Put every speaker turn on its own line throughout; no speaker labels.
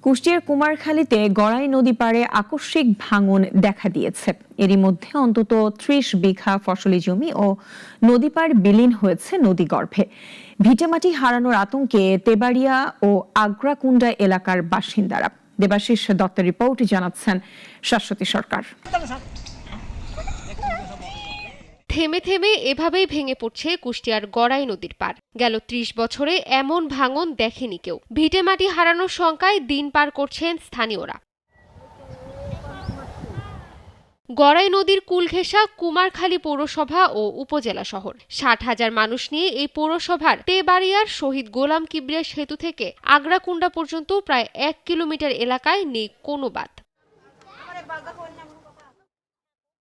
কুষ্টিয়ার কুমারখালীতে গড়াই নদী পাড়ে আকস্মিক ভাঙন দেখা দিয়েছে। এরই মধ্যে অন্তত ৩০ বিঘা ফসলি জমি ও নদী পাড় বিলীন হয়েছে নদীগর্ভে। ভিটেমাটি হারানোর আতঙ্কে তেবাড়িয়া ও আগ্রাকুন্ডা এলাকার বাসিন্দারা। দেবাশিস দত্তের রিপোর্ট, জানাচ্ছেন শাশ্বতী সরকার।
থেমে থেমে এভাবেই ভেঙে পড়ছে কুষ্টিয়ার গড়াই নদীর পাড়। গেল ৩০ বছরে এমন ভাঙন দেখেনি কেউ। ভিটেমাটি হারানোর শঙ্কায় দিন পার করছেন স্থানীয়রা। গড়াই নদীর কূল ঘেঁষা কুমারখালী পৌরসভা ও উপজেলা শহর। ৬০,০০০ মানুষ নিয়ে এই পৌরসভার তেবাড়িয়ার শহীদ গোলাম কিবরিয়া সেতু থেকে আগ্রাকুন্ডা পর্যন্ত প্রায় ১ কিলোমিটার এলাকায় নেই কোনো বাঁধ।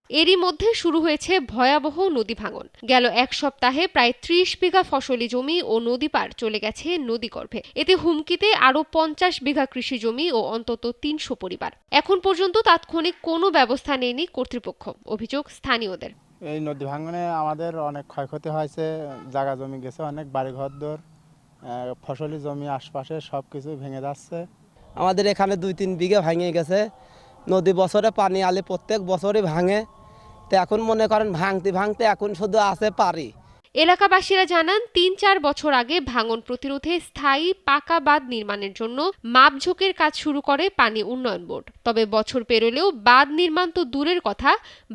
এরই মধ্যে শুরু হয়েছে ভয়াবহ নদী ভাঙন। গেল এক সপ্তাহে প্রায় ৩০ বিঘা ফসলি জমি ও নদী পার চলে গেছে নদীগর্ভে। এতে হুমকিতে আরও ৫০ বিঘা কৃষি জমি ও অন্তত ৩০০ পরিবার। এখন পর্যন্ত তাৎক্ষণিক কোনো ব্যবস্থা নেয়নি কর্তৃপক্ষ, অভিযোগ স্থানীয়দের।
এই নদী ভাঙনে আমাদের অনেক ক্ষয়ক্ষতি হয়েছে, জায়গা জমি গেছে, অনেক বাড়িঘর দর, ফসলি জমি আশপাশে সব কিছু ভেঙে যাচ্ছে।
আমাদের এখানে ২-৩ বিঘা ভেঙে গেছে। নদী বছরে পানি আলে প্রত্যেক বছরই ভাঙে। তো এখন মনে করেন ভাঙতে ভাঙতে এখন শুধু আছে পারি।
এলাকাবাসীরা জানান, ৩-৪ বছর আগে ভাঙন প্রতিরোধে স্থায়ী পাকা বাঁধ নির্মাণের জন্য মাপঝোঁকের কাজ শুরু করে পানি উন্নয়ন বোর্ড। তবে বছর পেরোলেও বাঁধ নির্মাণ তো দূরের কথা,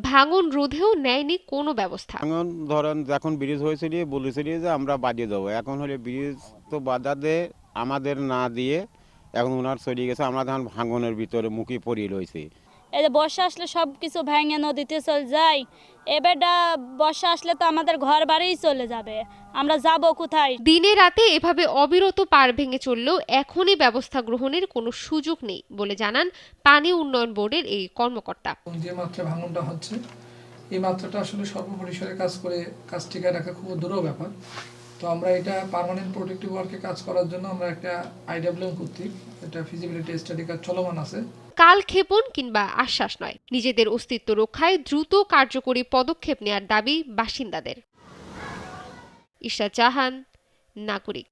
ভাঙন রোধেও নেয়নি কোনো ব্যবস্থা।
ভাঙন ধরেন যখন ব্রিজ হয়েছিল বলেছিল যে আমরা বাদিয়ে দেবো, এখন হলে ব্রিজ তো বাধাতে আমাদের না দিয়ে এখন ওনার চলে গেছে। আমরা তখন ভাঙনের ভিতরে মুখে পড়িয়ে রয়েছি।
এই যে বর্ষা আসলে সব কিছু ভেঙে নদীতে চলে যায়। এবারটা বর্ষা আসলে তো আমাদের ঘর বাড়িই চলে যাবে, আমরা যাব কোথায়?
দিনে রাতে এভাবে অবিরত পাড় ভেঙে চললেও এখনই ব্যবস্থা গ্রহণের কোনো সুযোগ নেই বলে জানান পানি উন্নয়ন বোর্ডের এই কর্মকর্তা।
যে মাত্রা ভাঙনটা হচ্ছে, এই মাত্রাটা আসলে সর্বপরিসরে কাজ করে কাজ টিকায় রাখা খুব দূরের ব্যাপার। তো আমরা এটা পার্মানেন্ট প্রোটেক্টিভ ওয়ার্কে কাজ করার জন্য আমরা একটা আইডব্লিউএম কর্তৃক এটা ফিজিবিলিটি স্টাডি কাজ চলমান আছে।
কাল ক্ষেপণ কিংবা আশ্বাস নয়, নিজেদের অস্তিত্ব রক্ষায় দ্রুত কার্যকরী পদক্ষেপ নেয়ার দাবি বাসিন্দাদের। ইশা জাহান, নাগরিক।